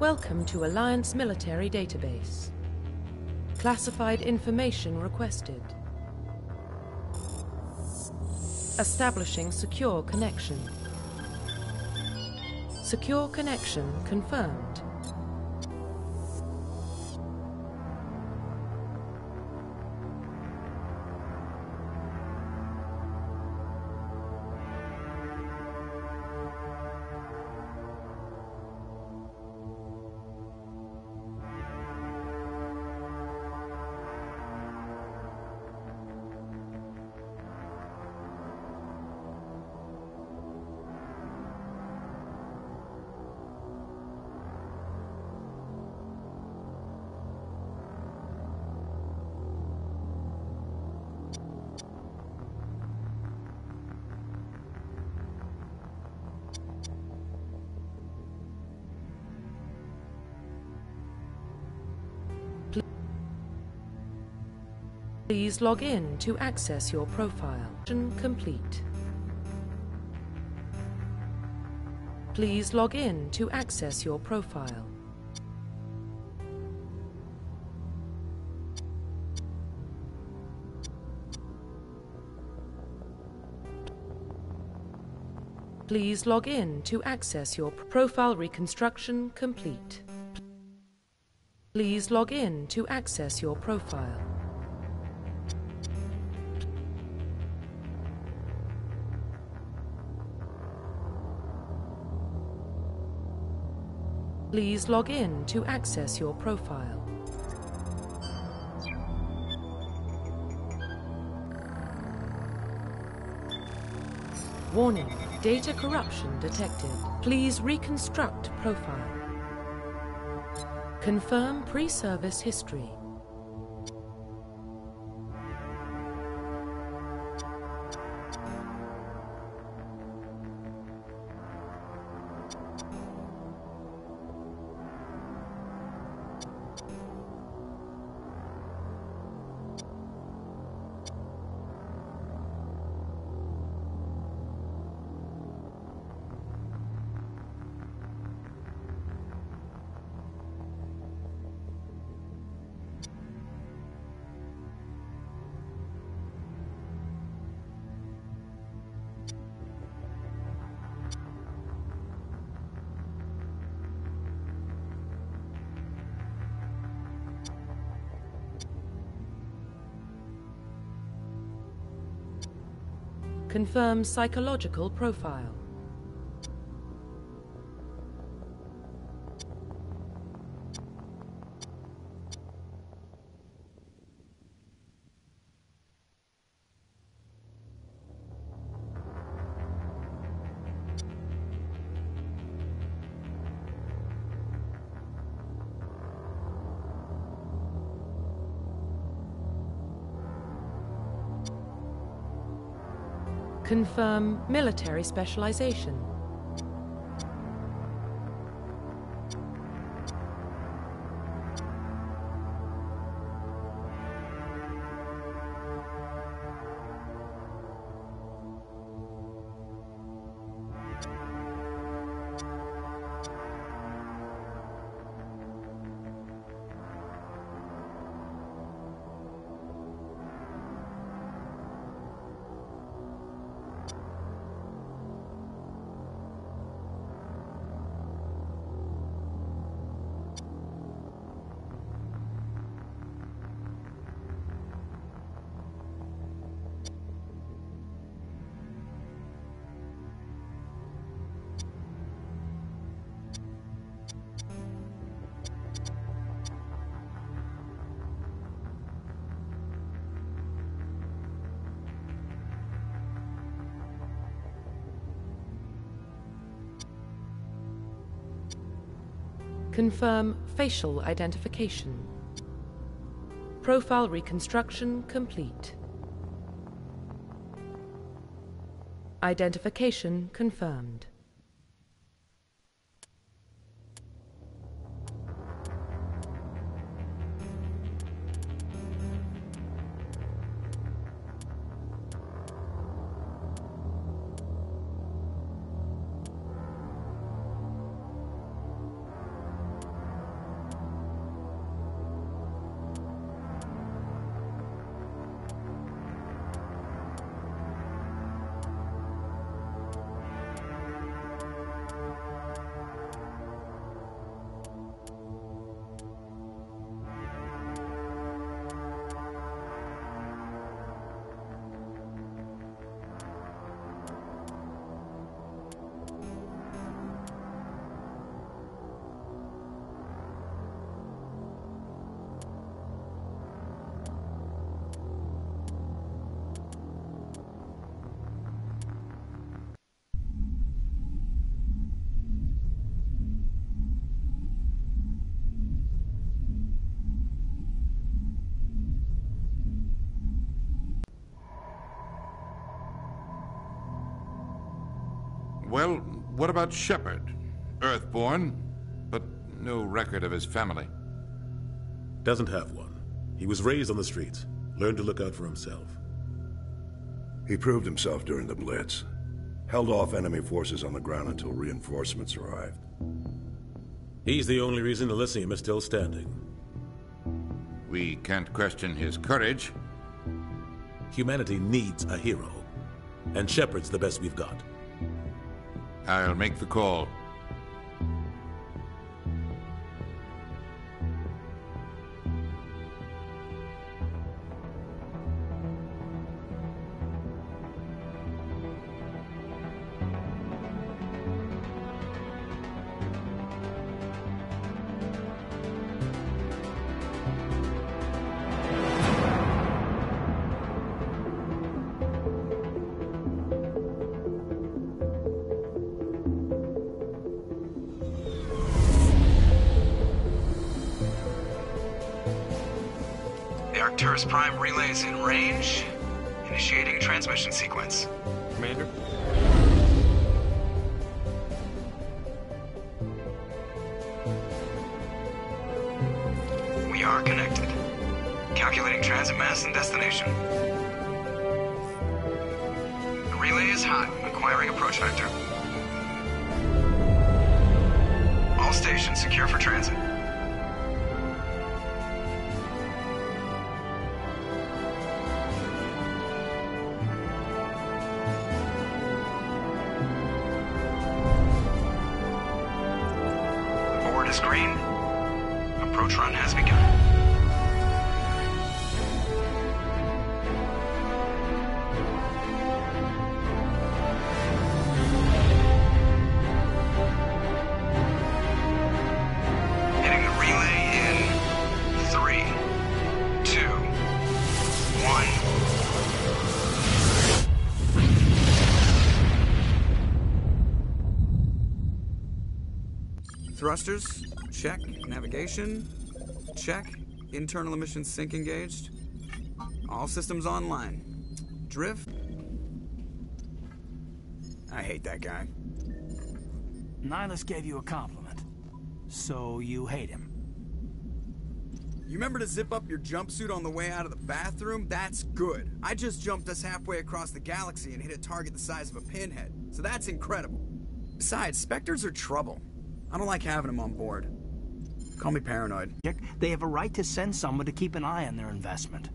Welcome to Alliance Military Database. Classified information requested. Establishing secure connection. Secure connection confirmed. Please log in to access your profile. Complete. Please log in to access your profile. Please log in to access your profile. Reconstruction complete. Please log in to access your profile. Please log in to access your profile. Warning, data corruption detected. Please reconstruct profile. Confirm pre-service history. Confirm psychological profile. Confirm military specialization. Confirm facial identification. Profile reconstruction complete. Identification confirmed. Well, what about Shepard? Earthborn, but no record of his family. Doesn't have one. He was raised on the streets. Learned to look out for himself. He proved himself during the Blitz. Held off enemy forces on the ground until reinforcements arrived. He's the only reason Elysium is still standing. We can't question his courage. Humanity needs a hero. And Shepard's the best we've got. I'll make the call. Arcturus Prime relays in range. Initiating transmission sequence. Commander? We are connected. Calculating transit mass and destination. The relay is hot, acquiring approach vector. All stations secure for transit. Is green. Approach run has begun. Hitting the relay in 3, 2, 1. Thrusters, check. Navigation, check. Internal emissions sync engaged. All systems online. Drift. I hate that guy. Nihilus gave you a compliment. So you hate him. You remember to zip up your jumpsuit on the way out of the bathroom? That's good. I just jumped us halfway across the galaxy and hit a target the size of a pinhead. So that's incredible. Besides, Spectres are trouble. I don't like having them on board. Call me paranoid. They have a right to send someone to keep an eye on their investment.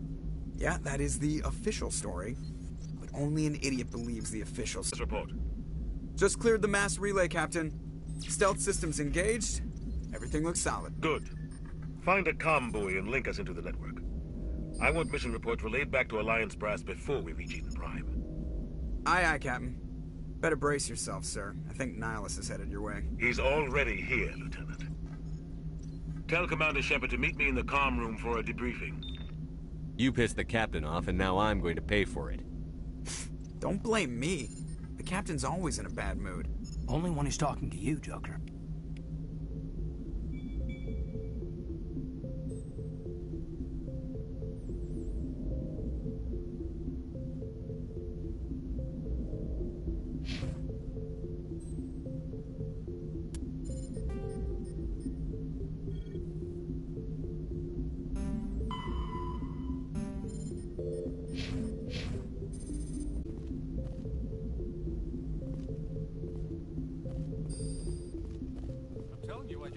Yeah, that is the official story. But only an idiot believes the official story. Report. Just cleared the mass relay, Captain. Stealth systems engaged. Everything looks solid. Good. Find a comm buoy and link us into the network. I want mission reports relayed back to Alliance Brass before we reach Eden Prime. Aye, aye, Captain. Better brace yourself, sir. I think Nihilus is headed your way. He's already here, Lieutenant. Tell Commander Shepard to meet me in the comm room for a debriefing. You pissed the captain off, and now I'm going to pay for it. Don't blame me. The captain's always in a bad mood. Only when he's talking to you, Joker.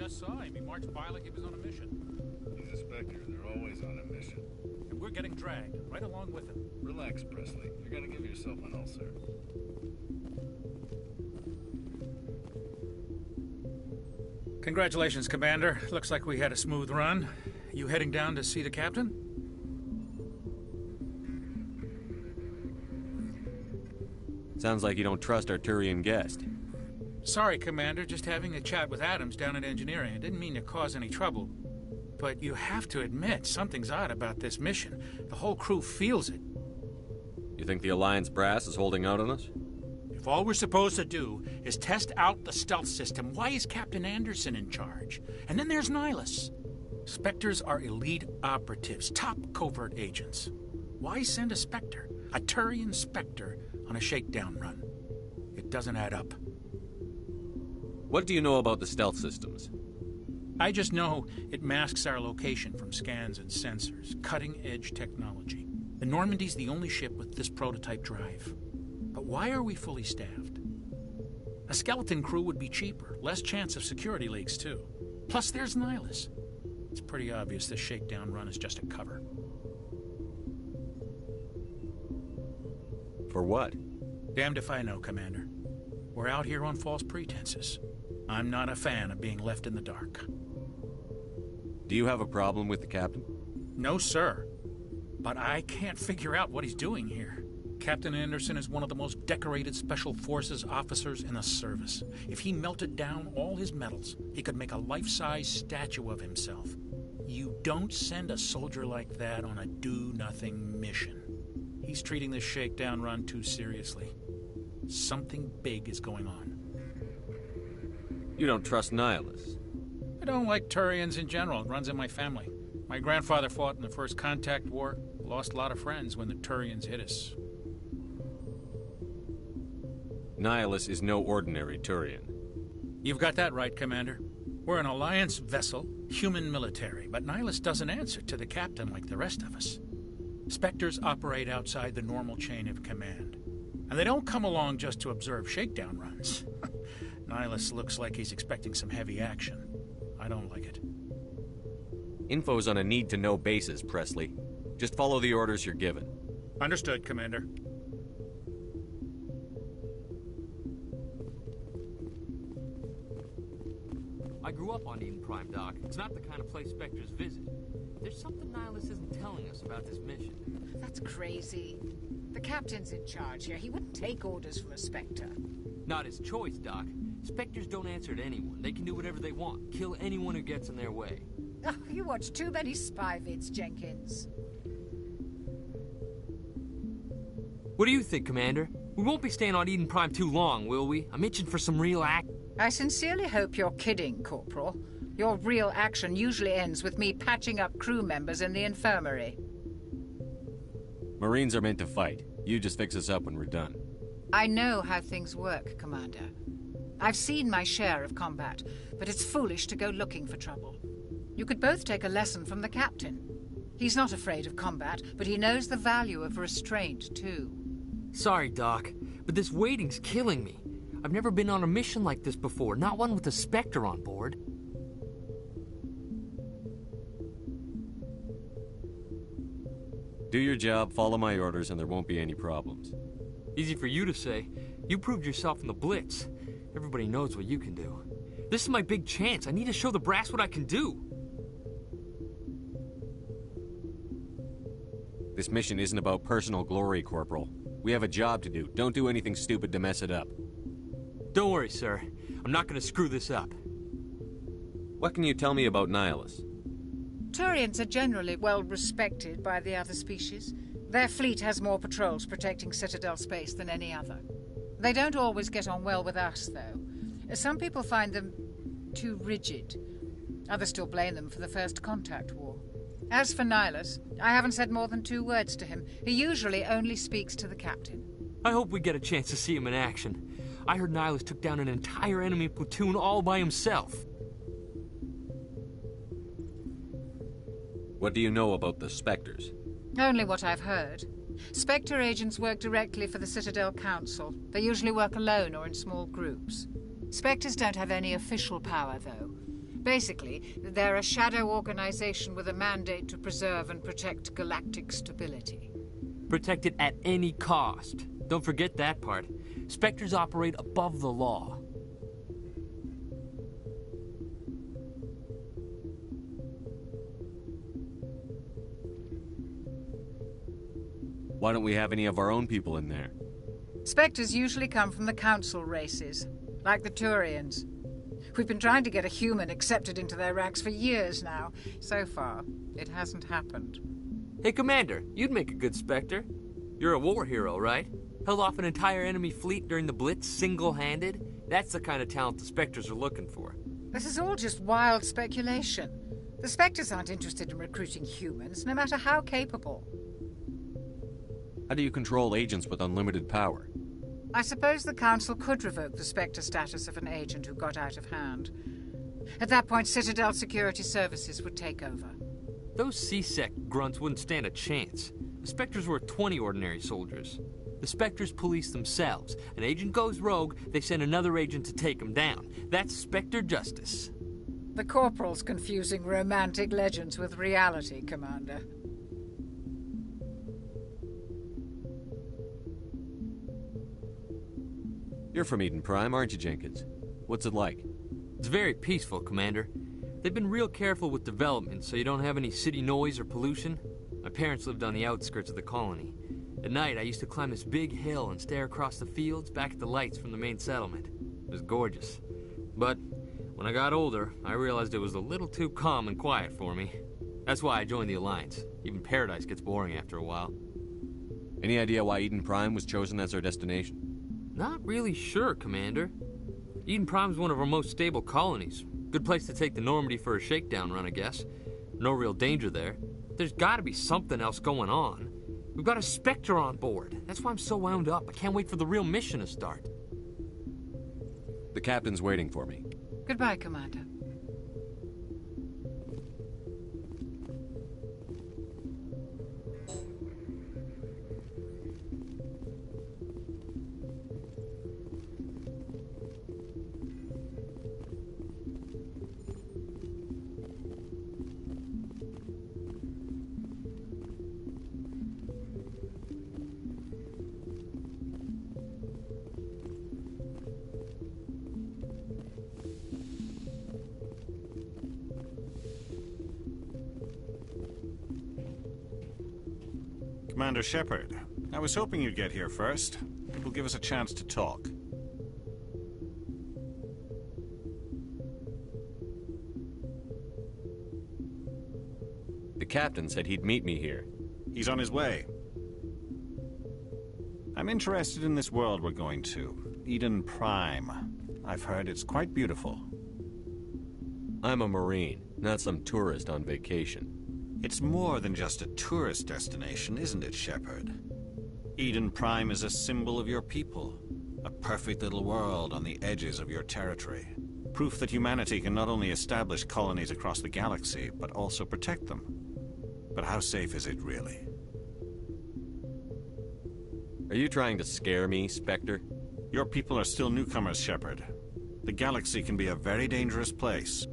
Saw him. He marched by like he was on a mission. He's a Spectre. They're always on a mission. And we're getting dragged, right along with him. Relax, Presley. You're gonna give yourself an ulcer. Congratulations, Commander. Looks like we had a smooth run. You heading down to see the captain? Sounds like you don't trust our Turian guest. Sorry, Commander. Just having a chat with Adams down in engineering. I didn't mean to cause any trouble. But you have to admit, something's odd about this mission. The whole crew feels it. You think the Alliance Brass is holding out on us? If all we're supposed to do is test out the stealth system, why is Captain Anderson in charge? And then there's Nihilus. Spectres are elite operatives, top covert agents. Why send a Spectre, a Turian Spectre, on a shakedown run? It doesn't add up. What do you know about the stealth systems? I just know it masks our location from scans and sensors. Cutting-edge technology. The Normandy's the only ship with this prototype drive. But why are we fully staffed? A skeleton crew would be cheaper, less chance of security leaks, too. Plus, there's Nihilus. It's pretty obvious this shakedown run is just a cover. For what? Damned if I know, Commander. We're out here on false pretenses. I'm not a fan of being left in the dark. Do you have a problem with the captain? No, sir. But I can't figure out what he's doing here. Captain Anderson is one of the most decorated Special Forces officers in the service. If he melted down all his medals, he could make a life-size statue of himself. You don't send a soldier like that on a do-nothing mission. He's treating this shakedown run too seriously. Something big is going on. You don't trust Nihilus? I don't like Turians in general. It runs in my family. My grandfather fought in the First Contact War. Lost a lot of friends when the Turians hit us. Nihilus is no ordinary Turian. You've got that right, Commander. We're an Alliance vessel, human military, but Nihilus doesn't answer to the captain like the rest of us. Spectres operate outside the normal chain of command. And they don't come along just to observe shakedown runs. Nihilus looks like he's expecting some heavy action. I don't like it. Info's on a need-to-know basis, Pressly. Just follow the orders you're given. Understood, Commander. I grew up on Eden Prime, Doc. It's not the kind of place Spectres visit. There's something Nihilus isn't telling us about this mission. That's crazy. The captain's in charge here. He wouldn't take orders from a Spectre. Not his choice, Doc. Spectres don't answer to anyone. They can do whatever they want. Kill anyone who gets in their way. Oh, you watch too many spy vids, Jenkins. What do you think, Commander? We won't be staying on Eden Prime too long, will we? I'm itching for some real action. I sincerely hope you're kidding, Corporal. Your real action usually ends with me patching up crew members in the infirmary. Marines are meant to fight. You just fix us up when we're done. I know how things work, Commander. I've seen my share of combat, but it's foolish to go looking for trouble. You could both take a lesson from the captain. He's not afraid of combat, but he knows the value of restraint, too. Sorry, Doc, but this waiting's killing me. I've never been on a mission like this before, not one with a Spectre on board. Do your job, follow my orders, and there won't be any problems. Easy for you to say. You proved yourself in the Blitz. Everybody knows what you can do. This is my big chance. I need to show the brass what I can do. This mission isn't about personal glory, Corporal. We have a job to do. Don't do anything stupid to mess it up. Don't worry, sir. I'm not going to screw this up. What can you tell me about Nihilus? Turians are generally well respected by the other species. Their fleet has more patrols protecting Citadel space than any other. They don't always get on well with us, though. Some people find them too rigid. Others still blame them for the First Contact War. As for Nihilus, I haven't said more than 2 words to him. He usually only speaks to the captain. I hope we get a chance to see him in action. I heard Nihilus took down an entire enemy platoon all by himself. What do you know about the Spectres? Only what I've heard. Spectre agents work directly for the Citadel Council. They usually work alone or in small groups. Spectres don't have any official power, though. Basically, they're a shadow organization with a mandate to preserve and protect galactic stability. Protect it at any cost. Don't forget that part. Spectres operate above the law. Why don't we have any of our own people in there? Spectres usually come from the Council races, like the Turians. We've been trying to get a human accepted into their ranks for years now. So far, it hasn't happened. Hey, Commander, you'd make a good Spectre. You're a war hero, right? Held off an entire enemy fleet during the Blitz single-handed? That's the kind of talent the Spectres are looking for. This is all just wild speculation. The Spectres aren't interested in recruiting humans, no matter how capable. How do you control agents with unlimited power? I suppose the Council could revoke the Spectre status of an agent who got out of hand. At that point, Citadel Security Services would take over. Those C-Sec grunts wouldn't stand a chance. The Spectres were 20 ordinary soldiers. The Spectres police themselves. An agent goes rogue, they send another agent to take him down. That's Spectre justice. The Corporal's confusing romantic legends with reality, Commander. You're from Eden Prime, aren't you, Jenkins? What's it like? It's very peaceful, Commander. They've been real careful with development, so you don't have any city noise or pollution. My parents lived on the outskirts of the colony. At night, I used to climb this big hill and stare across the fields back at the lights from the main settlement. It was gorgeous. But when I got older, I realized it was a little too calm and quiet for me. That's why I joined the Alliance. Even Paradise gets boring after a while. Any idea why Eden Prime was chosen as our destination? Not really sure, Commander. Eden Prime's one of our most stable colonies. Good place to take the Normandy for a shakedown run, I guess. No real danger there. There's gotta be something else going on. We've got a Spectre on board. That's why I'm so wound up. I can't wait for the real mission to start. The captain's waiting for me. Goodbye, Commander. Commander Shepard, I was hoping you'd get here first. It will give us a chance to talk. The captain said he'd meet me here. He's on his way. I'm interested in this world we're going to, Eden Prime. I've heard it's quite beautiful. I'm a Marine, not some tourist on vacation. It's more than just a tourist destination, isn't it, Shepard? Eden Prime is a symbol of your people. A perfect little world on the edges of your territory. Proof that humanity can not only establish colonies across the galaxy, but also protect them. But how safe is it, really? Are you trying to scare me, Spectre? Your people are still newcomers, Shepard. The galaxy can be a very dangerous place.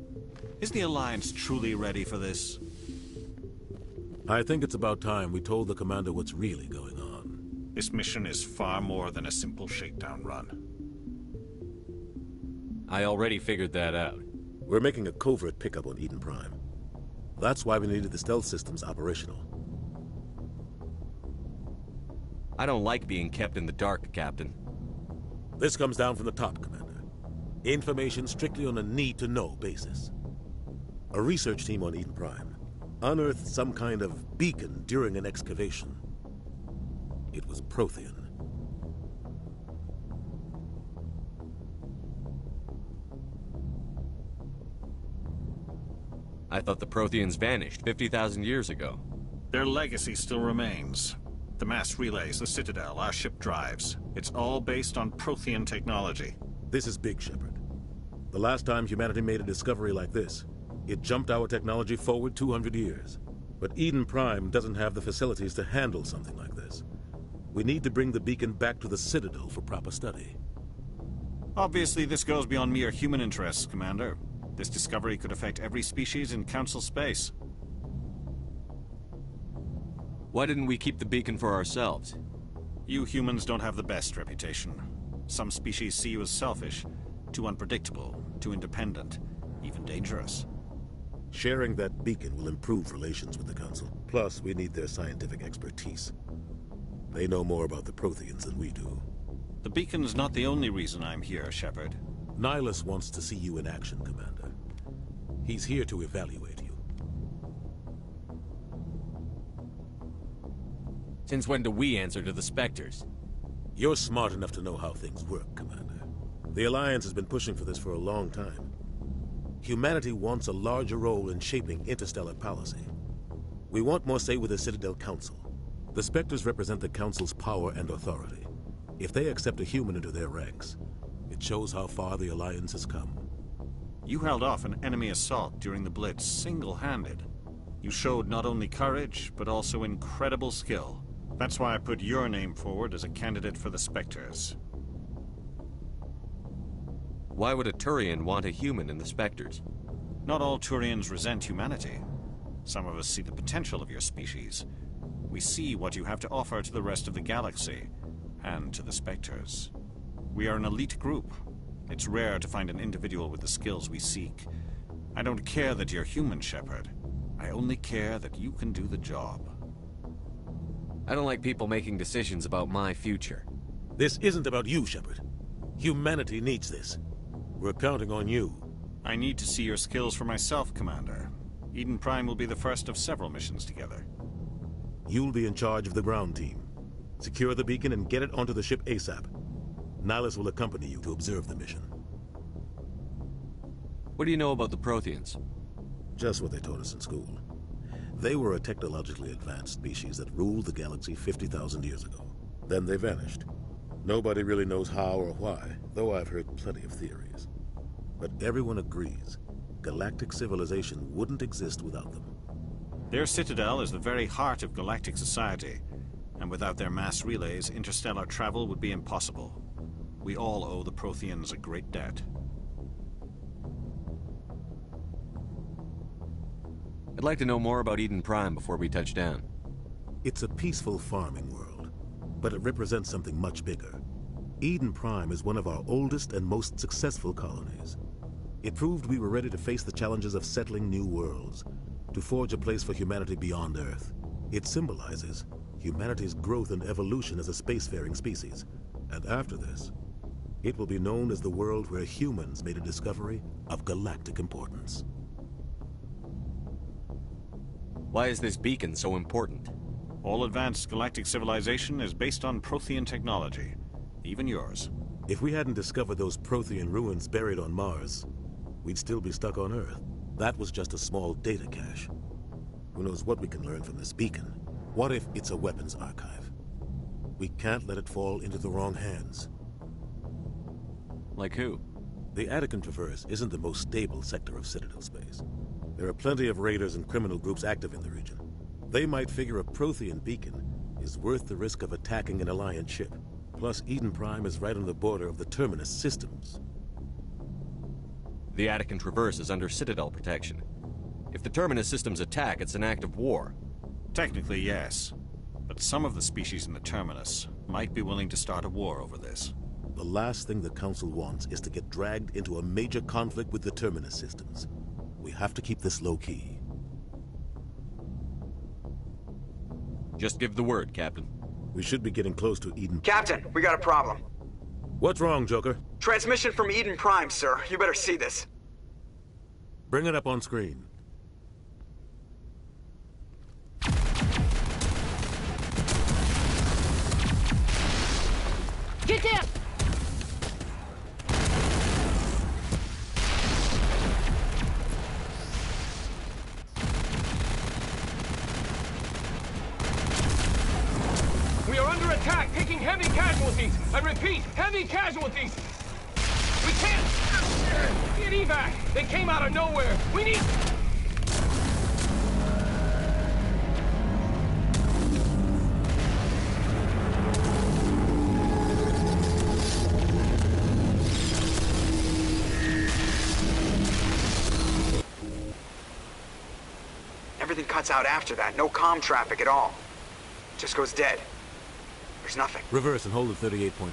Is the Alliance truly ready for this? I think it's about time we told the Commander what's really going on. This mission is far more than a simple shakedown run. I already figured that out. We're making a covert pickup on Eden Prime. That's why we needed the stealth systems operational. I don't like being kept in the dark, Captain. This comes down from the top, Commander. Information strictly on a need-to-know basis. A research team on Eden Prime unearthed some kind of beacon during an excavation. It was Prothean. I thought the Protheans vanished 50,000 years ago. Their legacy still remains. The mass relays, the Citadel, our ship drives. It's all based on Prothean technology. This is big, Shepard. The last time humanity made a discovery like this, it jumped our technology forward 200 years. But Eden Prime doesn't have the facilities to handle something like this. We need to bring the beacon back to the Citadel for proper study. Obviously, this goes beyond mere human interests, Commander. This discovery could affect every species in Council space. Why didn't we keep the beacon for ourselves? You humans don't have the best reputation. Some species see you as selfish, too unpredictable, too independent, even dangerous. Sharing that beacon will improve relations with the Council. Plus, we need their scientific expertise. They know more about the Protheans than we do. The beacon's not the only reason I'm here, Shepard. Nihilus wants to see you in action, Commander. He's here to evaluate you. Since when do we answer to the Spectres? You're smart enough to know how things work, Commander. The Alliance has been pushing for this for a long time. Humanity wants a larger role in shaping interstellar policy. We want more say with the Citadel Council. The Spectres represent the Council's power and authority. If they accept a human into their ranks, it shows how far the Alliance has come. You held off an enemy assault during the Blitz single-handed. You showed not only courage, but also incredible skill. That's why I put your name forward as a candidate for the Spectres. Why would a Turian want a human in the Spectres? Not all Turians resent humanity. Some of us see the potential of your species. We see what you have to offer to the rest of the galaxy, and to the Spectres. We are an elite group. It's rare to find an individual with the skills we seek. I don't care that you're human, Shepard. I only care that you can do the job. I don't like people making decisions about my future. This isn't about you, Shepard. Humanity needs this. We're counting on you. I need to see your skills for myself, Commander. Eden Prime will be the first of several missions together. You'll be in charge of the ground team. Secure the beacon and get it onto the ship ASAP. Nihilus will accompany you to observe the mission. What do you know about the Protheans? Just what they taught us in school. They were a technologically advanced species that ruled the galaxy 50,000 years ago. Then they vanished. Nobody really knows how or why, though I've heard plenty of theories. But everyone agrees, galactic civilization wouldn't exist without them. Their citadel is the very heart of galactic society, and without their mass relays, interstellar travel would be impossible. We all owe the Protheans a great debt. I'd like to know more about Eden Prime before we touch down. It's a peaceful farming world, but it represents something much bigger. Eden Prime is one of our oldest and most successful colonies. It proved we were ready to face the challenges of settling new worlds, to forge a place for humanity beyond Earth. It symbolizes humanity's growth and evolution as a spacefaring species. And after this, it will be known as the world where humans made a discovery of galactic importance. Why is this beacon so important? All advanced galactic civilization is based on Prothean technology, even yours. If we hadn't discovered those Prothean ruins buried on Mars, we'd still be stuck on Earth. That was just a small data cache. Who knows what we can learn from this beacon? What if it's a weapons archive? We can't let it fall into the wrong hands. Like who? The Attican Traverse isn't the most stable sector of Citadel space. There are plenty of raiders and criminal groups active in the region. They might figure a Prothean beacon is worth the risk of attacking an Alliance ship. Plus, Eden Prime is right on the border of the Terminus systems. The Attican Traverse is under Citadel protection. If the Terminus systems attack, it's an act of war. Technically, yes. But some of the species in the Terminus might be willing to start a war over this. The last thing the Council wants is to get dragged into a major conflict with the Terminus systems. We have to keep this low-key. Just give the word, Captain. We should be getting close to Eden. Captain, we got a problem. What's wrong, Joker? Transmission from Eden Prime, sir. You better see this. Bring it up on screen. Get down! We are under attack, taking heavy casualties. I repeat, heavy casualties. We can't get evac. They came out of nowhere. We need... Everything cuts out after that. No comm traffic at all. Just goes dead. There's nothing. Reverse and hold at 38.5.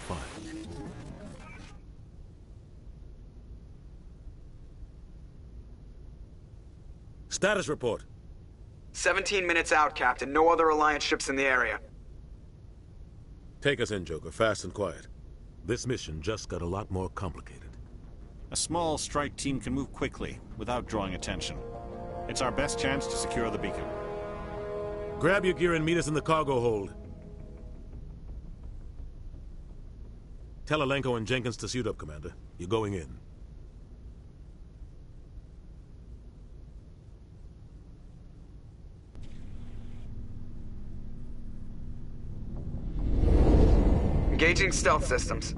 Status report. 17 minutes out, Captain. No other Alliance ships in the area. Take us in, Joker. Fast and quiet. This mission just got a lot more complicated. A small strike team can move quickly, without drawing attention. It's our best chance to secure the beacon. Grab your gear and meet us in the cargo hold. Tell Alenko and Jenkins to suit up, Commander. You're going in. Engaging stealth systems.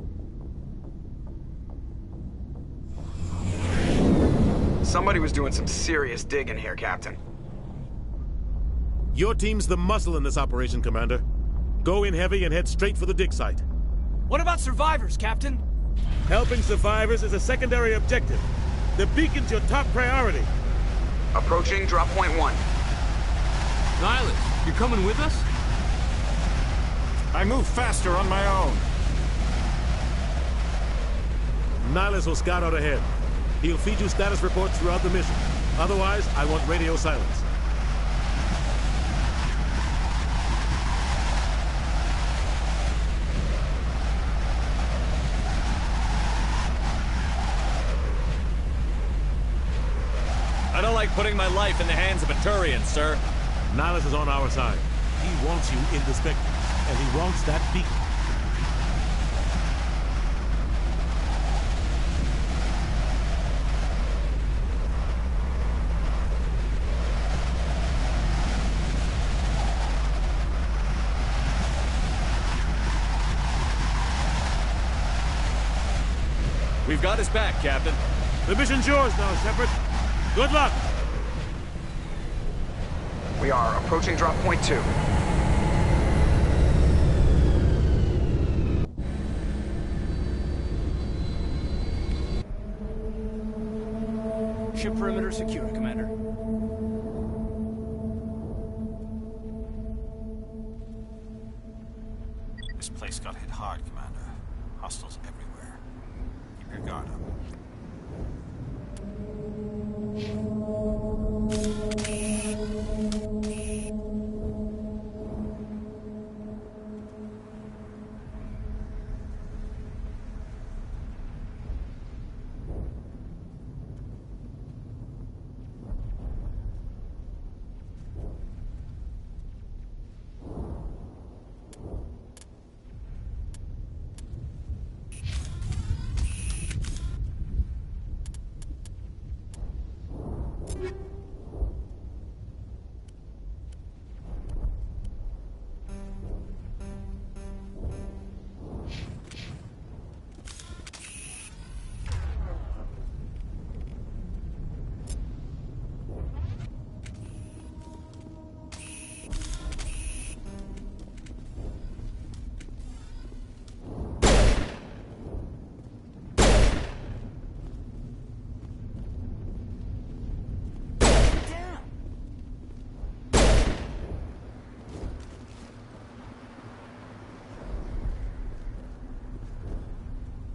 Somebody was doing some serious digging here, Captain. Your team's the muscle in this operation, Commander. Go in heavy and head straight for the dig site. What about survivors, Captain? Helping survivors is a secondary objective. The beacon's your top priority. Approaching drop point 1. Nihilus, you coming with us? I move faster on my own. Nihilus will scout out ahead. He'll feed you status reports throughout the mission. Otherwise, I want radio silence. I don't like putting my life in the hands of a Turian, sir. Nihilus is on our side. He wants you in the Spectre, and he wants that beacon. We've got his back, Captain. The mission's yours now, Shepard. Good luck! We are approaching drop point 2. Ship perimeter secure, Commander. This place got hit hard, Commander. Hostiles everywhere. Keep your guard up.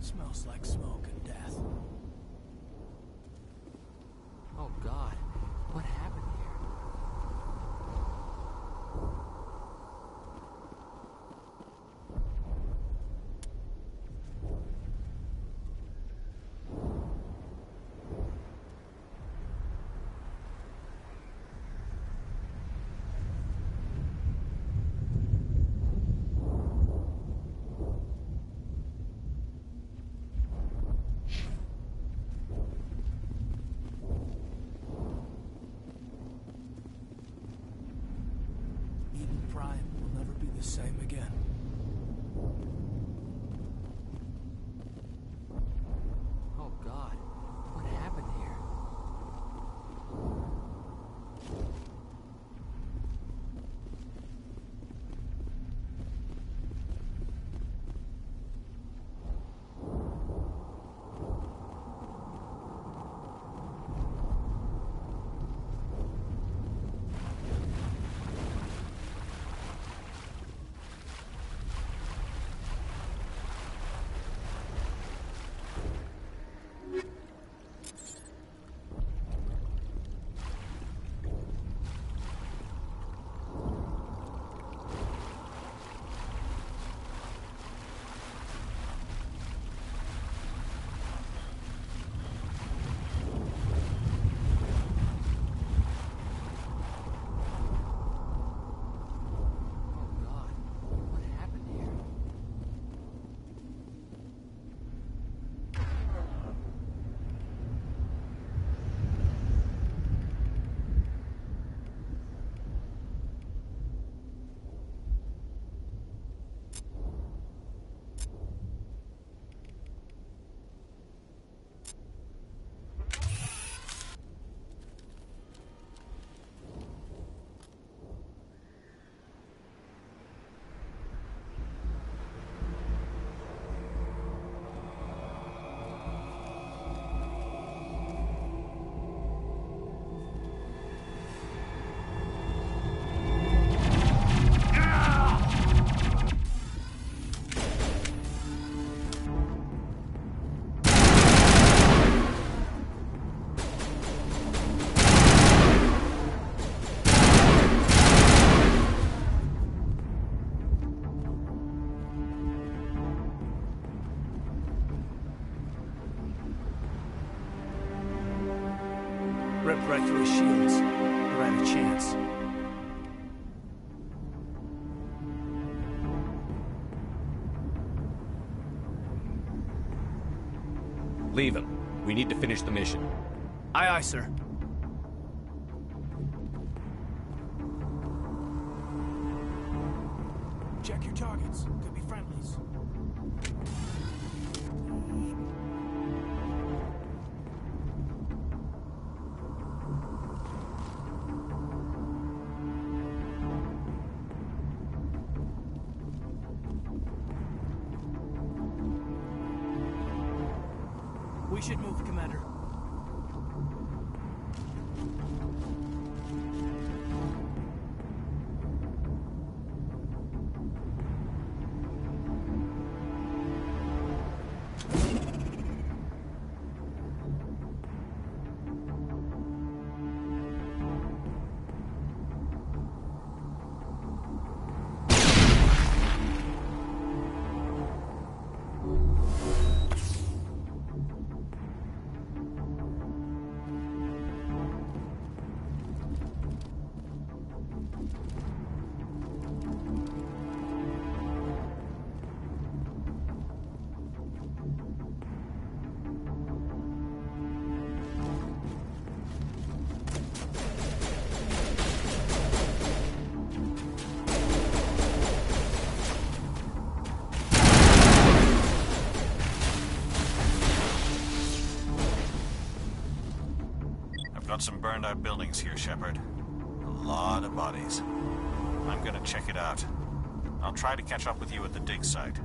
Smells like smoke and death. Oh, God. What happened here? Eden Prime will never be the same again. Oh, God. What happened here? right through his shields. We're at a chance. Leave him. We need to finish the mission. Aye, aye, sir. Check your targets. Could be friendlies. We should move, Commander. Got some burned out buildings here, Shepard. A lot of bodies. I'm gonna check it out. I'll try to catch up with you at the dig site.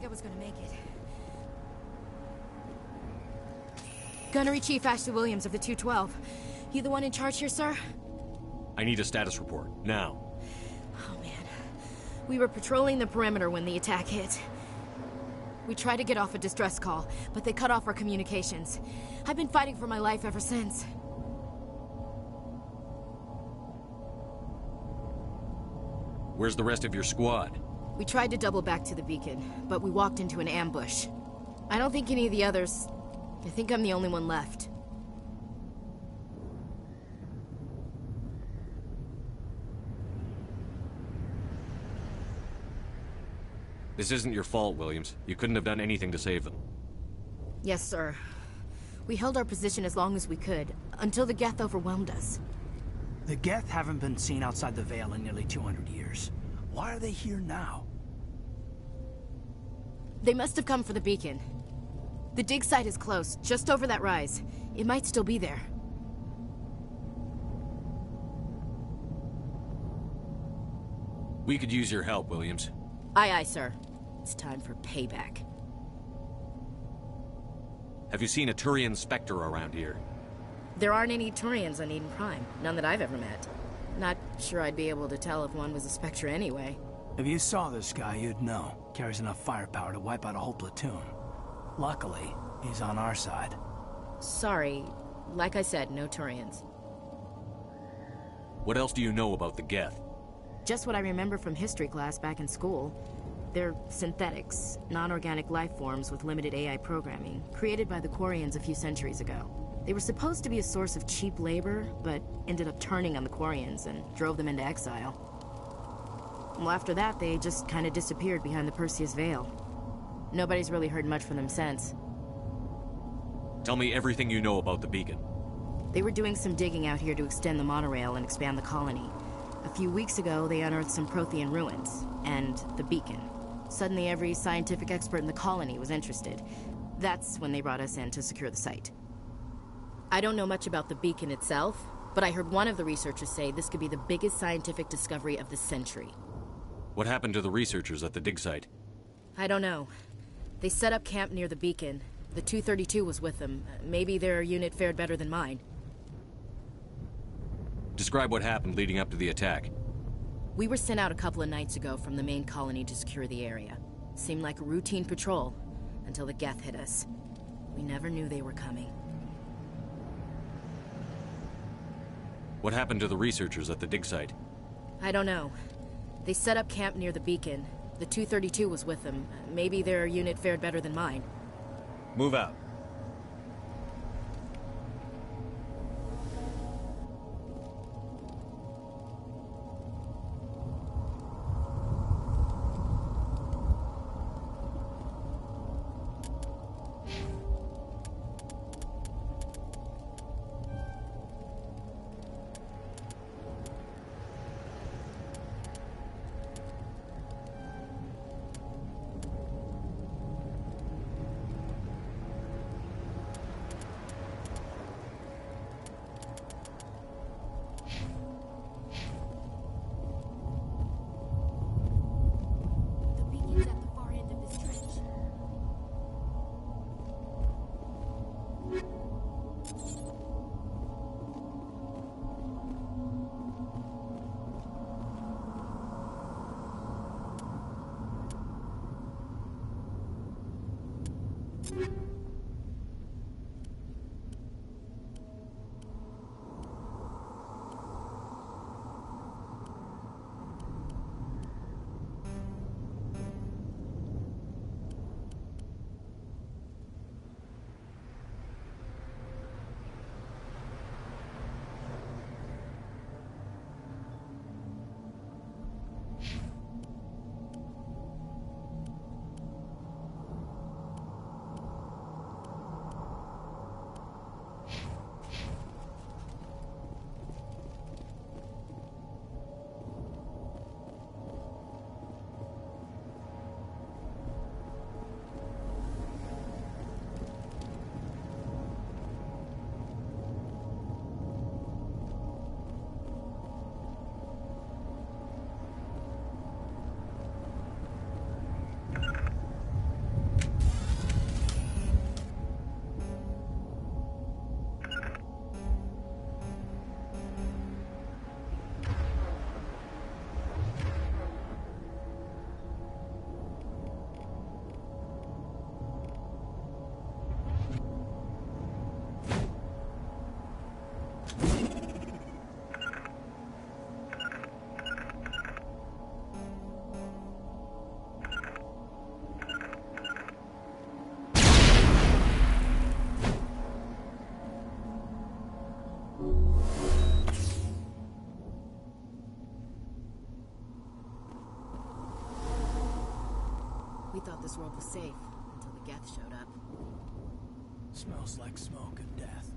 I was gonna make it. Gunnery Chief Ashley Williams of the 212. You the one in charge here, sir? I need a status report, now. Oh, man. We were patrolling the perimeter when the attack hit. We tried to get off a distress call, but they cut off our communications. I've been fighting for my life ever since. Where's the rest of your squad? We tried to double back to the beacon, but we walked into an ambush. I don't think any of the others... I think I'm the only one left. This isn't your fault, Williams. You couldn't have done anything to save them. Yes, sir. We held our position as long as we could, until the Geth overwhelmed us. The Geth haven't been seen outside the Veil in nearly 200 years. Why are they here now? They must have come for the beacon. The dig site is close, just over that rise. It might still be there. We could use your help, Williams. Aye, aye, sir. It's time for payback. Have you seen a Turian Spectre around here? There aren't any Turians on Eden Prime. None that I've ever met. Not sure I'd be able to tell if one was a Spectre anyway. If you saw this guy, you'd know. Carries enough firepower to wipe out a whole platoon. Luckily, he's on our side. Sorry. Like I said, no Turians. What else do you know about the Geth? Just what I remember from history class back in school. They're synthetics, non-organic life forms with limited AI programming, created by the Quarians a few centuries ago. They were supposed to be a source of cheap labor, but ended up turning on the Quarians and drove them into exile. Well, after that, they just kind of disappeared behind the Perseus Veil. Nobody's really heard much from them since. Tell me everything you know about the beacon. They were doing some digging out here to extend the monorail and expand the colony. A few weeks ago, they unearthed some Prothean ruins, and the beacon. Suddenly, every scientific expert in the colony was interested. That's when they brought us in to secure the site. I don't know much about the beacon itself, but I heard one of the researchers say this could be the biggest scientific discovery of the century. What happened to the researchers at the dig site? I don't know. They set up camp near the beacon. The 232 was with them. Maybe their unit fared better than mine. Describe what happened leading up to the attack. We were sent out a couple of nights ago from the main colony to secure the area. Seemed like a routine patrol, until the Geth hit us. We never knew they were coming. What happened to the researchers at the dig site? I don't know. They set up camp near the beacon. The 232 was with them. Maybe their unit fared better than mine. Move out. thought this world was safe until the Geth showed up. Smells like smoke and death.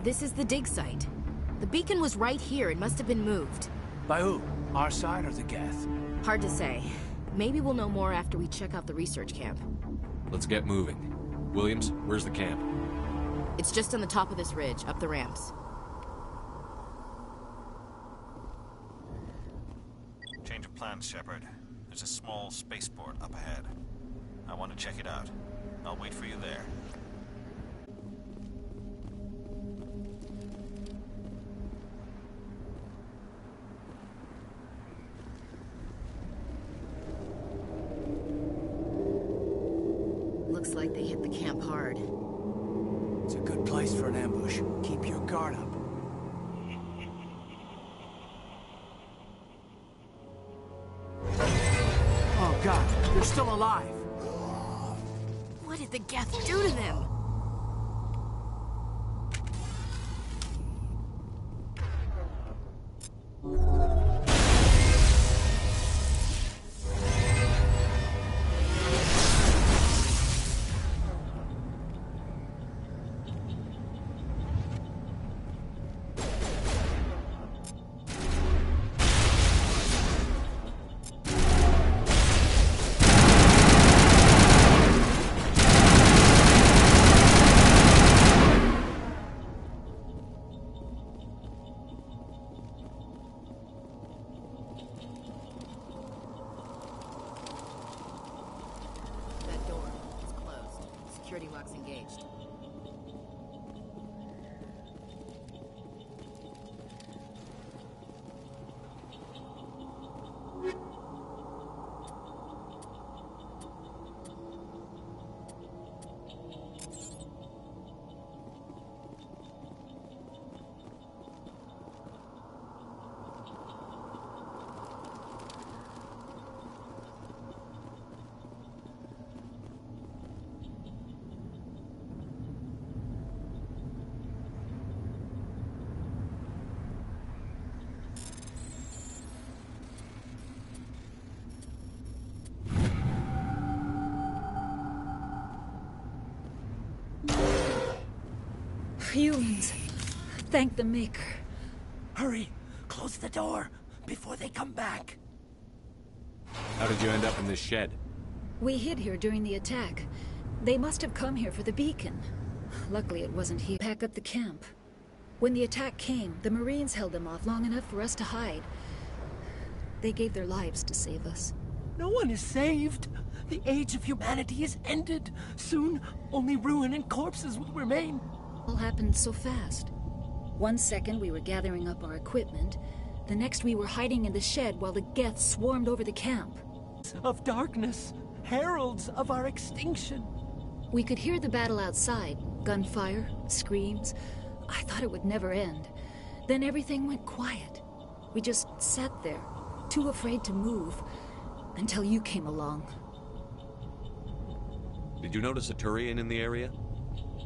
This is the dig site. The beacon was right here. It must have been moved. By who? Our side or the Geth? Hard to say. Maybe we'll know more after we check out the research camp. Let's get moving. Williams, where's the camp? It's just on the top of this ridge, up the ramps. Change of plans, Shepard. There's a small spaceport up ahead. I want to check it out. I'll wait for you there. Looks like they hit the camp hard. It's a good place for an ambush. Keep your guard up. Oh god, they're still alive! What did the Geth do to them? Security locks engaged. Humans. Thank the Maker. Hurry! Close the door before they come back. How did you end up in this shed? We hid here during the attack. They must have come here for the beacon. Luckily it wasn't here. Pack up the camp. When the attack came, the Marines held them off long enough for us to hide. They gave their lives to save us. No one is saved. The age of humanity is ended. Soon, only ruin and corpses will remain. All happened so fast. 1 second we were gathering up our equipment. The next we were hiding in the shed while the Geth swarmed over the camp. Of darkness, heralds of our extinction. We could hear the battle outside. Gunfire, screams. I thought it would never end. Then everything went quiet. We just sat there, too afraid to move, until you came along. Did you notice a Turian in the area?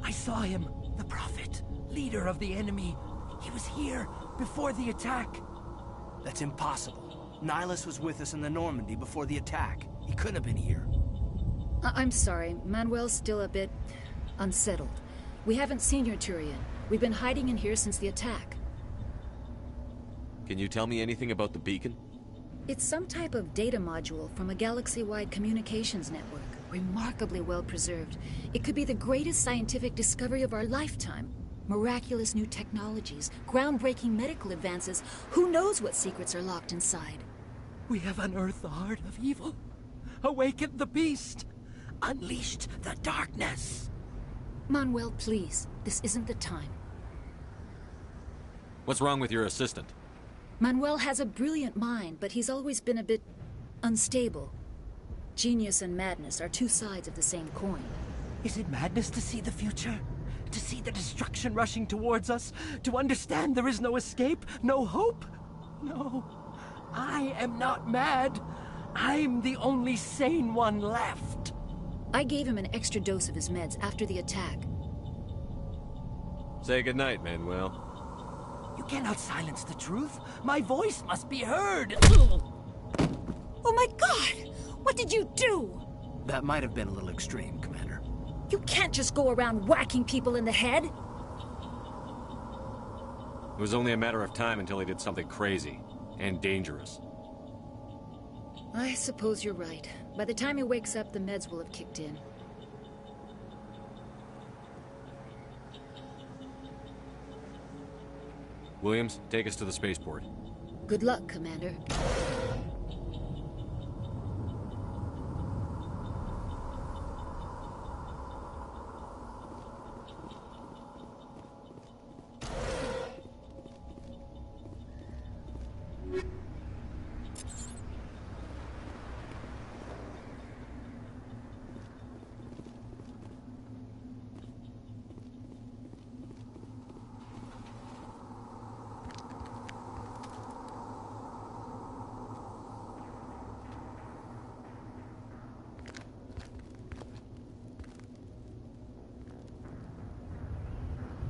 I saw him. The Prophet, leader of the enemy. He was here before the attack. That's impossible. Nihilus was with us in the Normandy before the attack. He couldn't have been here. I'm sorry. Manuel's still a bit unsettled. We haven't seen your Turian. We've been hiding in here since the attack. Can you tell me anything about the beacon? It's some type of data module from a galaxy-wide communications network. Remarkably well preserved. It could be the greatest scientific discovery of our lifetime. Miraculous new technologies, groundbreaking medical advances. Who knows what secrets are locked inside? We have unearthed the heart of evil, awakened the beast, unleashed the darkness. Manuel, please. This isn't the time. What's wrong with your assistant? Manuel has a brilliant mind, but he's always been a bit unstable. Genius and madness are two sides of the same coin. Is it madness to see the future? To see the destruction rushing towards us? To understand there is no escape? No hope? No. I am not mad. I'm the only sane one left. I gave him an extra dose of his meds after the attack. Say goodnight, Manuel. You cannot silence the truth. My voice must be heard. Oh my God! What did you do? That might have been a little extreme, Commander. You can't just go around whacking people in the head. It was only a matter of time until he did something crazy and dangerous. I suppose you're right. By the time he wakes up, the meds will have kicked in. Williams, take us to the spaceport. Good luck, Commander.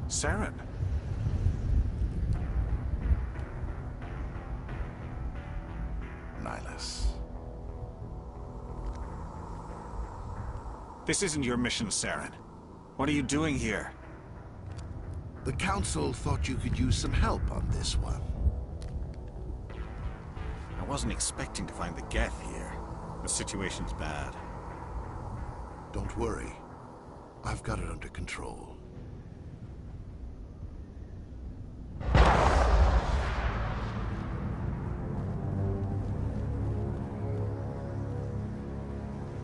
Saren. Nihilus. This isn't your mission, Saren. What are you doing here? The Council thought you could use some help on this one. I wasn't expecting to find the Geth here. The situation's bad. Don't worry. I've got it under control.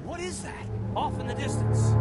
What is that? Off in the distance.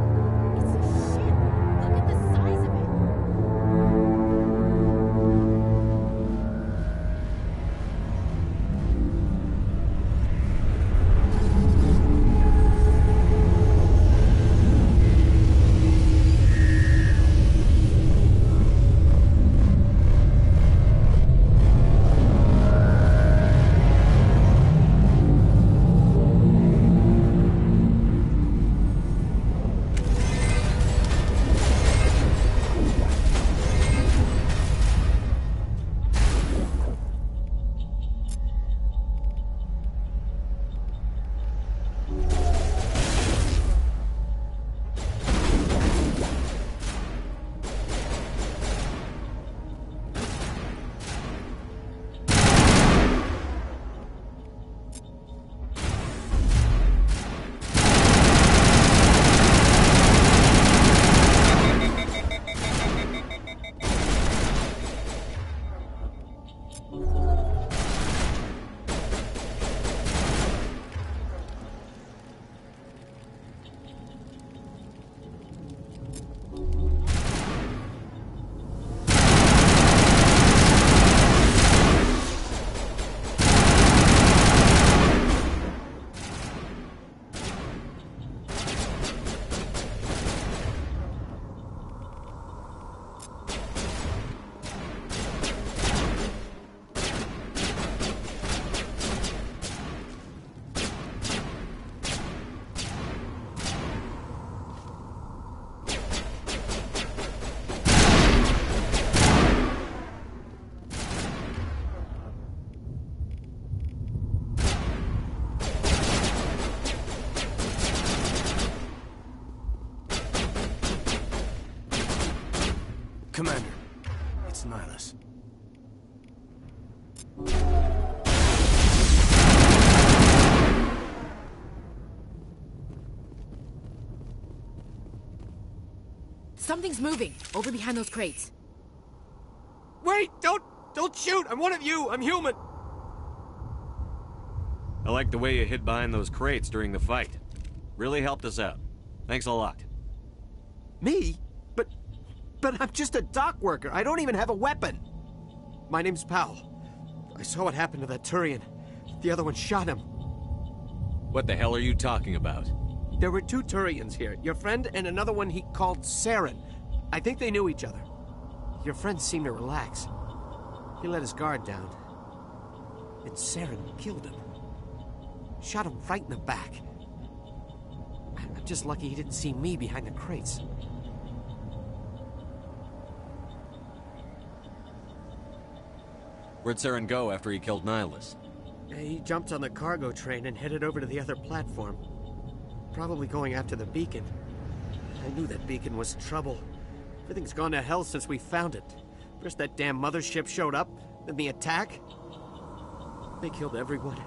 Commander, it's Nihilus. Something's moving, over behind those crates. Wait! Don't shoot! I'm one of you! I'm human! I like the way you hid behind those crates during the fight. Really helped us out. Thanks a lot. Me? But I'm just a dock worker. I don't even have a weapon. My name's Powell. I saw what happened to that Turian. The other one shot him. What the hell are you talking about? There were two Turians here. Your friend and another one he called Saren. I think they knew each other. Your friend seemed to relax. He let his guard down. And Saren killed him. Shot him right in the back. I'm just lucky he didn't see me behind the crates. Where'd Saren go after he killed Nihilus? He jumped on the cargo train and headed over to the other platform. Probably going after the beacon. I knew that beacon was trouble. Everything's gone to hell since we found it. First that damn mothership showed up, then the attack. They killed everyone.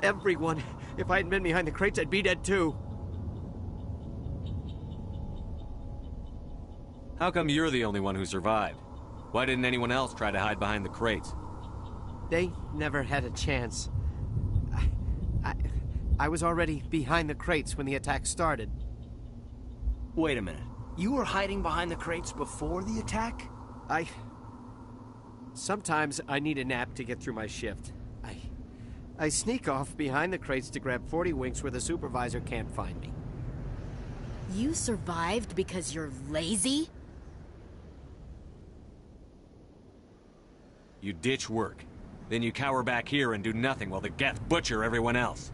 Everyone. If I hadn't been behind the crates, I'd be dead too. How come you're the only one who survived? Why didn't anyone else try to hide behind the crates? They never had a chance. I was already behind the crates when the attack started. Wait a minute. You were hiding behind the crates before the attack? Sometimes I need a nap to get through my shift. I sneak off behind the crates to grab 40 winks where the supervisor can't find me. You survived because you're lazy? You ditch work. Then you cower back here and do nothing while the Geth butcher everyone else.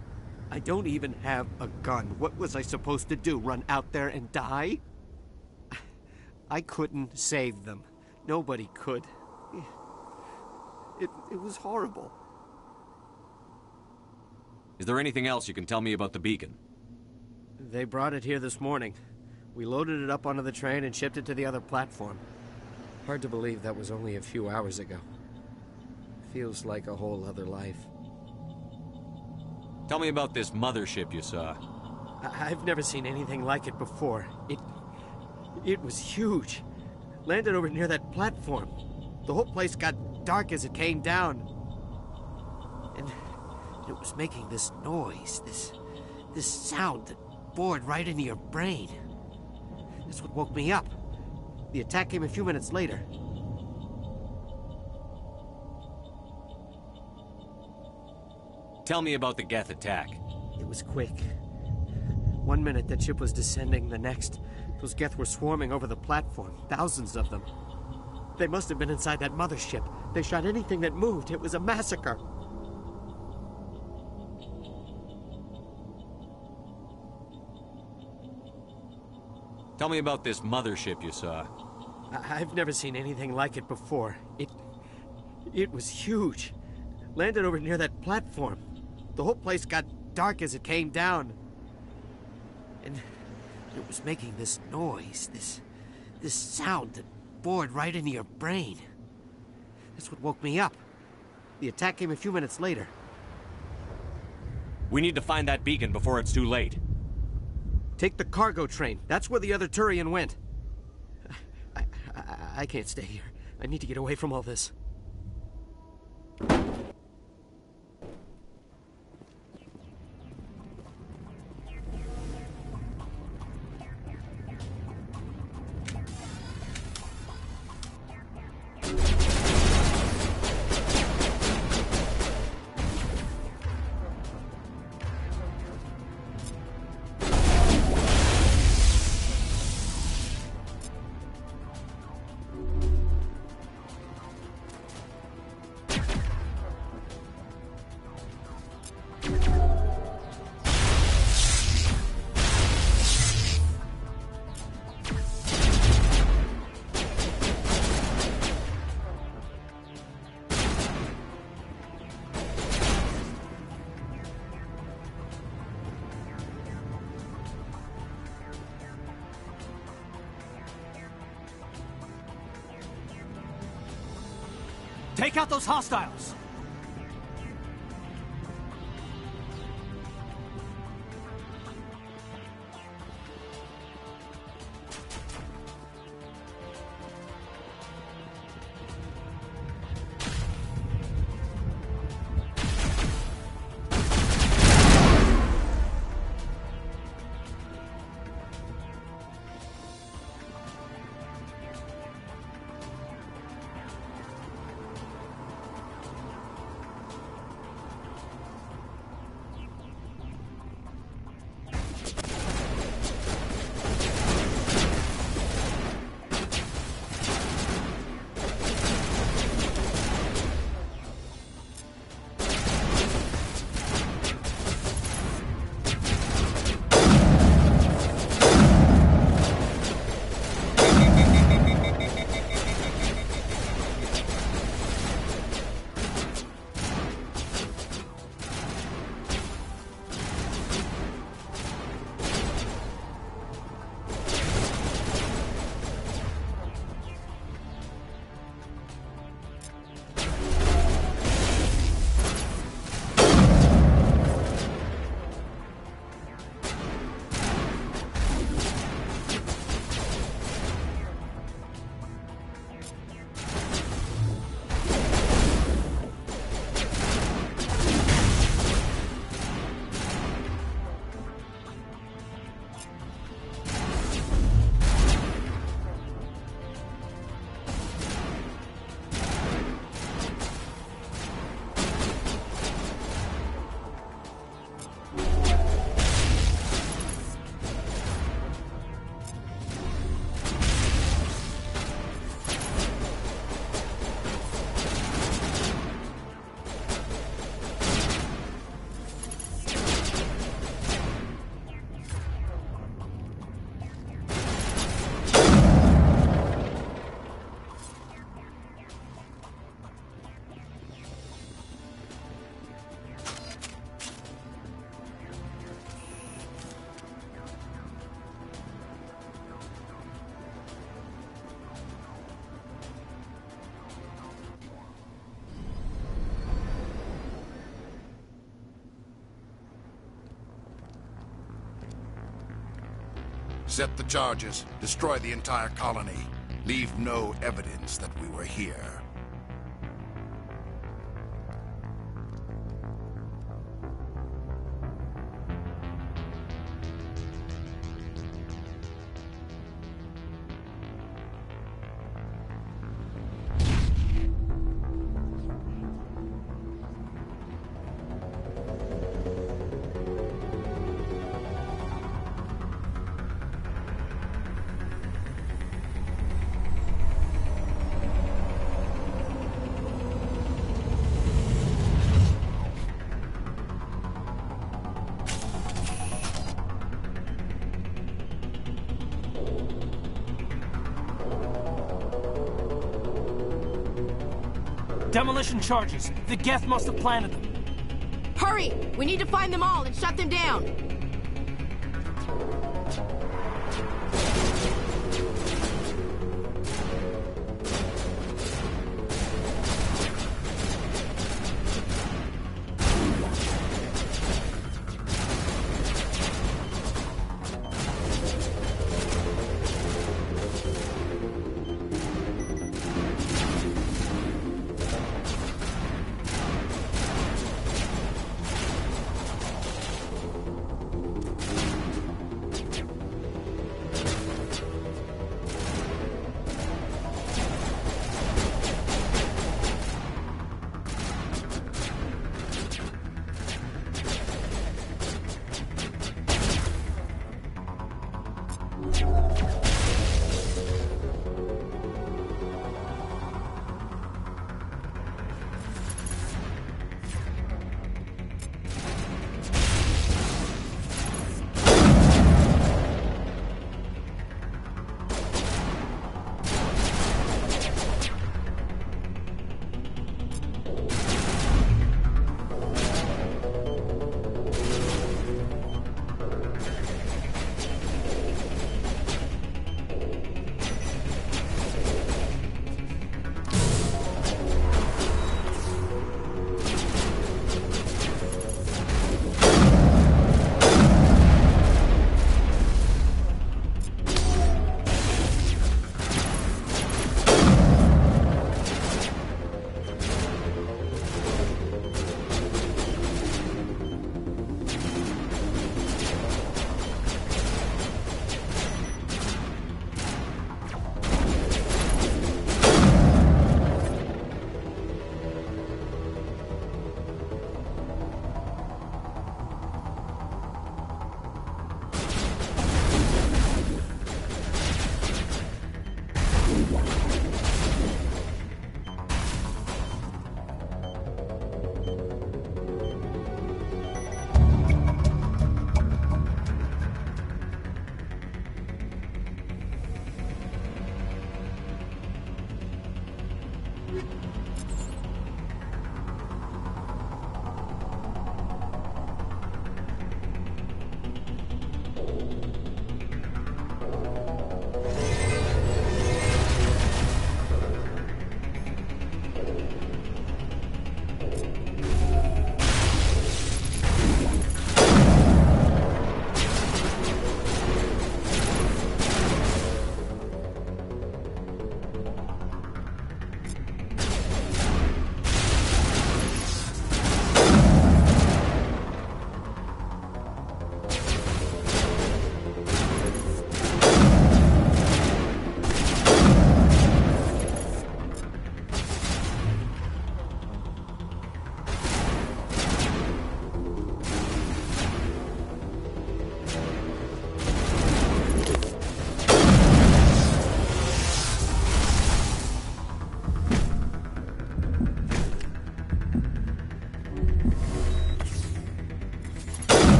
I don't even have a gun. What was I supposed to do? Run out there and die? I couldn't save them. Nobody could. It was horrible. Is there anything else you can tell me about the beacon? They brought it here this morning. We loaded it up onto the train and shipped it to the other platform. Hard to believe that was only a few hours ago. Feels like a whole other life. Tell me about this mothership you saw. I've never seen anything like it before. It was huge. Landed over near that platform. The whole place got dark as it came down. And it was making this noise, this sound that bored right into your brain. That's what woke me up. The attack came a few minutes later. Tell me about the Geth attack. It was quick. 1 minute that ship was descending, the next, those Geth were swarming over the platform, thousands of them. They must have been inside that mothership. They shot anything that moved. It was a massacre. Tell me about this mothership you saw. I've never seen anything like it before. It was huge. Landed over near that platform. The whole place got dark as it came down. And it was making this noise, this sound that bored right into your brain. That's what woke me up. The attack came a few minutes later. We need to find that beacon before it's too late. Take the cargo train. That's where the other Turian went. I can't stay here. I need to get away from all this. Take out those hostiles! Set the charges. Destroy the entire colony. Leave no evidence that we were here. Demolition charges. The Geth must have planted them. Hurry! We need to find them all and shut them down!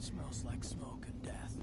Smells like smoke and death.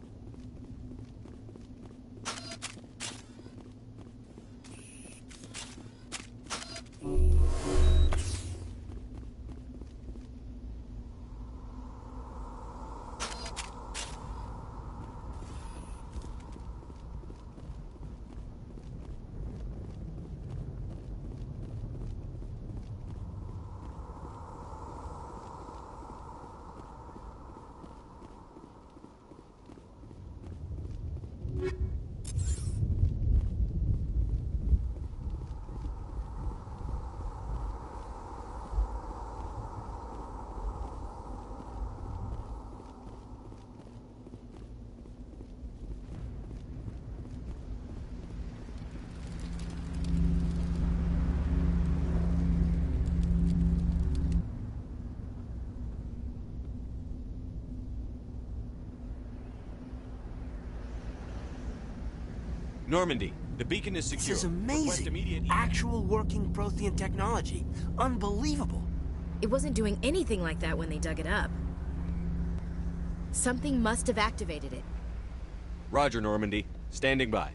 Normandy, the beacon is secure. This is Request amazing. immediate Actual working Prothean technology. Unbelievable. It wasn't doing anything like that when they dug it up. Something must have activated it. Roger, Normandy. Standing by.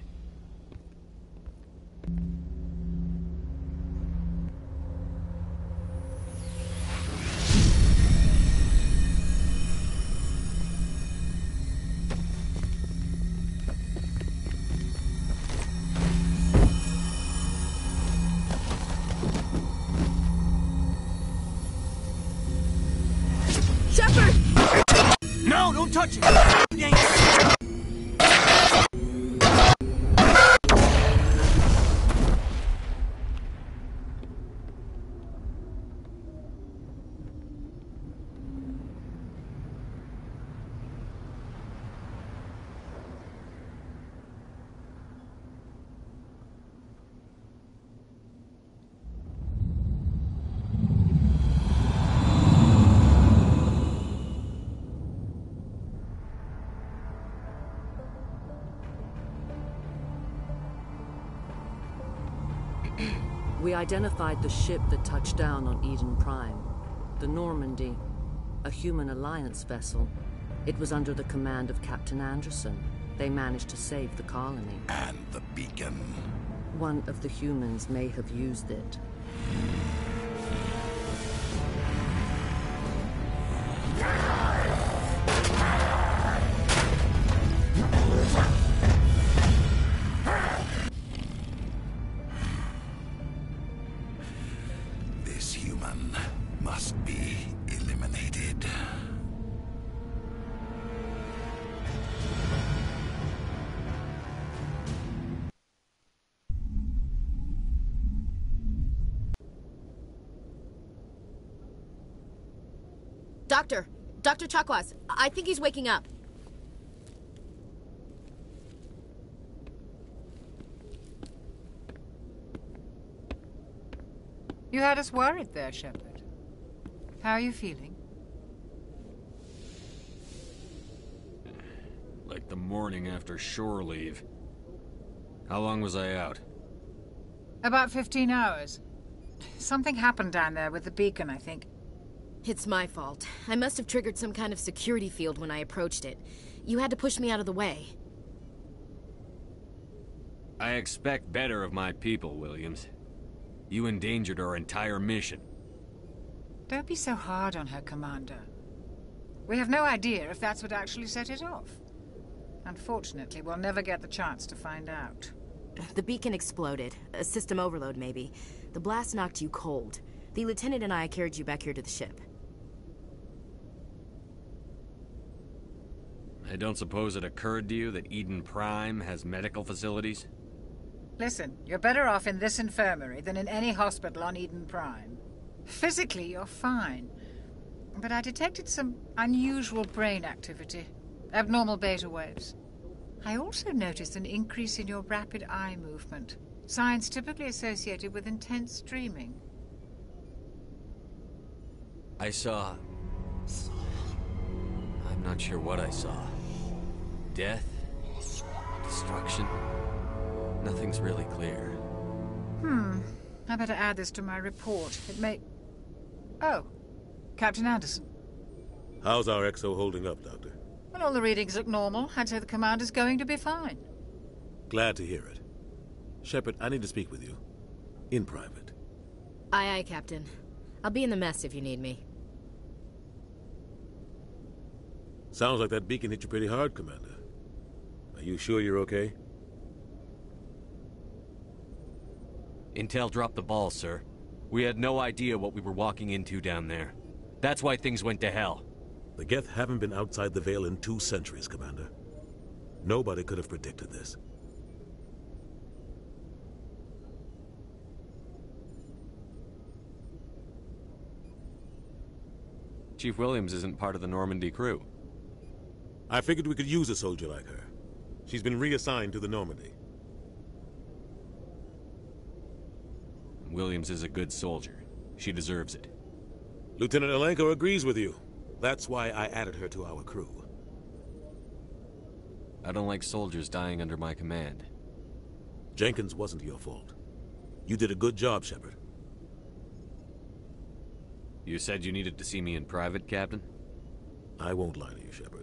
No, don't touch it! We identified the ship that touched down on Eden Prime. The Normandy, a human alliance vessel. It was under the command of Captain Anderson. They managed to save the colony. And the beacon. One of the humans may have used it. This human must be eliminated. Dr. Chakwas, I think he's waking up. You had us worried there, Shepard. How are you feeling? Like the morning after shore leave. How long was I out? About 15 hours. Something happened down there with the beacon, I think. It's my fault. I must have triggered some kind of security field when I approached it. You had to push me out of the way. I expect better of my people, Williams. You endangered our entire mission. Don't be so hard on her, Commander. We have no idea if that's what actually set it off. Unfortunately, we'll never get the chance to find out. The beacon exploded. A system overload, maybe. The blast knocked you cold. The lieutenant and I carried you back here to the ship. I don't suppose it occurred to you that Eden Prime has medical facilities? Listen, you're better off in this infirmary than in any hospital on Eden Prime. Physically, you're fine. But I detected some unusual brain activity. Abnormal beta waves. I also noticed an increase in your rapid eye movement. Signs typically associated with intense dreaming. I saw... I'm not sure what I saw. Death? Destruction? Nothing's really clear. I better add this to my report. It may... Oh, Captain Anderson. How's our XO holding up, Doctor? Well, all the readings look normal. I'd say the commander's going to be fine. Glad to hear it. Shepard, I need to speak with you. In private. Aye, aye, Captain. I'll be in the mess if you need me. Sounds like that beacon hit you pretty hard, Commander. Are you sure you're okay? Intel dropped the ball, sir. We had no idea what we were walking into down there. That's why things went to hell. The Geth haven't been outside the Veil in 2 centuries, Commander. Nobody could have predicted this. Chief Williams isn't part of the Normandy crew. I figured we could use a soldier like her. She's been reassigned to the Normandy. Williams is a good soldier. She deserves it. Lieutenant Alenko agrees with you. That's why I added her to our crew. I don't like soldiers dying under my command. Jenkins wasn't your fault. You did a good job, Shepard. You said you needed to see me in private, Captain? I won't lie to you, Shepard.